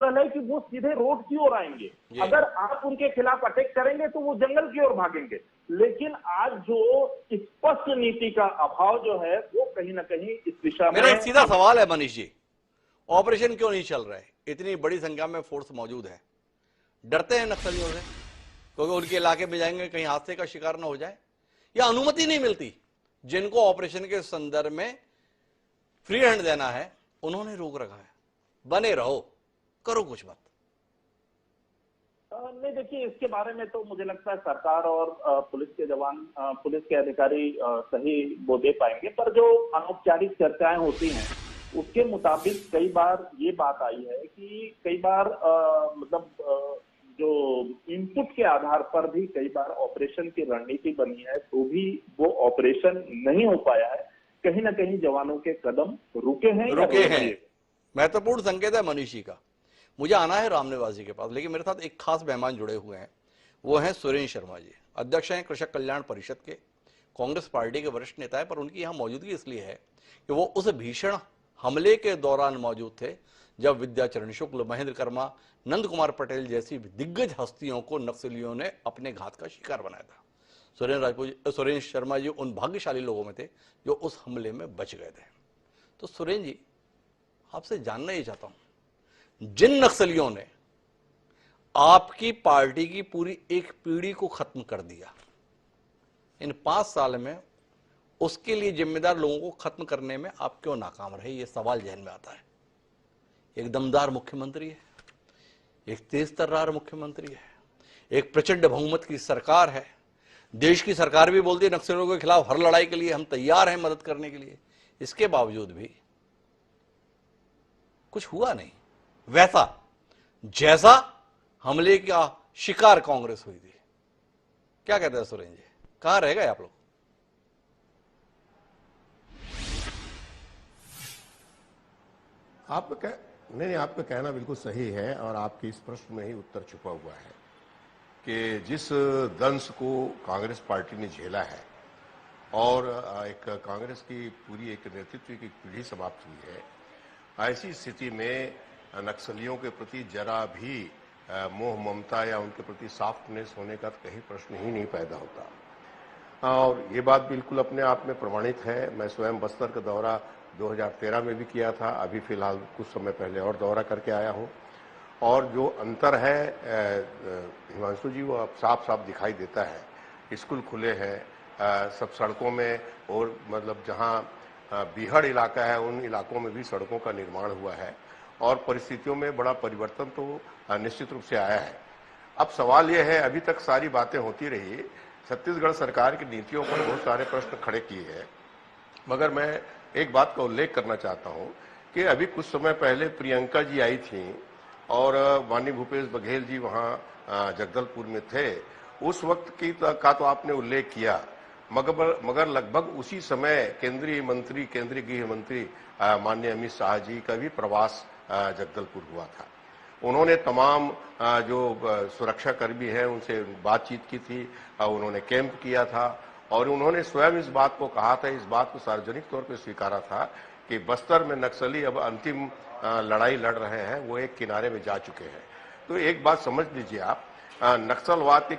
कौशल है कि वो सीधे रोड की ओर आएंगे। अगर आप उनके खिलाफ अटैक करेंगे तो वो जंगल की ओर भागेंगे। लेकिन आज जो स्पष्ट नीति का अभाव जो है वो कहीं ना कहीं इस दिशा में। मेरा एक सीधा सवाल है मनीष जी, ऑपरेशन क्यों नहीं चल रहा है? इतनी बड़ी संख्या में फोर्स मौजूद है, डरते हैं नक्सलियों से क्योंकि उनके इलाके में जाएंगे कहीं हादसे का शिकार ना हो जाए, या अनुमति नहीं मिलती? जिनको ऑपरेशन के संदर्भ में फ्री हैंड देना है उन्होंने रोक रखा है, बने रहो, करो कुछ मत। नहीं, देखिए, इसके बारे में तो मुझे लगता है सरकार और पुलिस के जवान, पुलिस के अधिकारी सही वो दे पाएंगे। पर जो अनौपचारिक चर्चाएं होती हैं उसके मुताबिक कई बार ये बात आई है कि कई बार जो इनपुट के आधार पर भी कई बार ऑपरेशन की रणनीति बनी है तो भी वो ऑपरेशन नहीं हो पाया है। कहीं ना कहीं जवानों के कदम रुके हैं। महत्वपूर्ण संकेत है मनीष जी का। मुझे आना है रामनिवासी के पास, लेकिन मेरे साथ एक खास मेहमान जुड़े हुए हैं, वो हैं सुरेंद्र शर्मा जी। अध्यक्ष हैं कृषक कल्याण परिषद के, कांग्रेस पार्टी के वरिष्ठ नेता है। पर उनकी यहाँ मौजूदगी इसलिए है कि वो उस भीषण हमले के दौरान मौजूद थे जब विद्याचरण शुक्ल, महेंद्र कर्मा, नंद कुमार पटेल जैसी दिग्गज हस्तियों को नक्सलियों ने अपने घात का शिकार बनाया था। सुरेंद्र शर्मा जी उन भाग्यशाली लोगों में थे जो उस हमले में बच गए थे। तो सुरेंद्र जी, आपसे जानना ही चाहता हूं, जिन नक्सलियों ने आपकी पार्टी की पूरी एक पीढ़ी को खत्म कर दिया इन 5 साल में, उसके लिए जिम्मेदार लोगों को खत्म करने में आप क्यों नाकाम रहे? ये सवाल जहन में आता है। एक दमदार मुख्यमंत्री है, एक तेज तर्रार मुख्यमंत्री है, एक प्रचंड बहुमत की सरकार है, देश की सरकार भी बोलती है नक्सलियों के खिलाफ हर लड़ाई के लिए हम तैयार हैं मदद करने के लिए। इसके बावजूद भी कुछ हुआ नहीं वैसा जैसा हमले का शिकार कांग्रेस हुई थी। क्या कहते हैं सुरेंद्र जी, कहां रह गए आप लोग? नहीं, आपका कहना बिल्कुल सही है और आपके इस प्रश्न में ही उत्तर छुपा हुआ है कि जिस दंश को कांग्रेस पार्टी ने झेला है और एक कांग्रेस की पूरी एक नेतृत्व की पीढ़ी समाप्त हुई है, ऐसी स्थिति में नक्सलियों के प्रति जरा भी मोह ममता या उनके प्रति सॉफ्टनेस होने का तो कहीं प्रश्न ही नहीं पैदा होता। और ये बात बिल्कुल अपने आप में प्रमाणित है। मैं स्वयं बस्तर का दौरा 2013 में भी किया था, अभी फिलहाल कुछ समय पहले और दौरा करके आया हूँ। और जो अंतर है हिमांशु जी, वो अब साफ साफ दिखाई देता है। स्कूल खुले हैं, सब सड़कों में, और मतलब जहाँ बीहड़ इलाका है उन इलाकों में भी सड़कों का निर्माण हुआ है और परिस्थितियों में बड़ा परिवर्तन तो निश्चित रूप से आया है। अब सवाल यह है, अभी तक सारी बातें होती रही, छत्तीसगढ़ सरकार की नीतियों पर बहुत सारे प्रश्न खड़े किए हैं, मगर मैं एक बात का उल्लेख करना चाहता हूं कि अभी कुछ समय पहले प्रियंका जी आई थी और माननीय भूपेश बघेल जी वहां जगदलपुर में थे। उस वक्त की का तो आपने उल्लेख किया, मगर लगभग उसी समय केंद्रीय गृह मंत्री माननीय अमित शाह जी का भी प्रवास जगदलपुर हुआ था। उन्होंने तमाम जो सुरक्षा कर्मी हैं उनसे बातचीत की थी, उन्होंने कैंप किया था और उन्होंने स्वयं इस बात को कहा था, इस बात को सार्वजनिक तौर पर स्वीकारा था कि बस्तर में नक्सली अब अंतिम लड़ाई लड़ रहे हैं, वो एक किनारे में जा चुके हैं। तो एक बात समझ लीजिए आप, नक्सलवाद के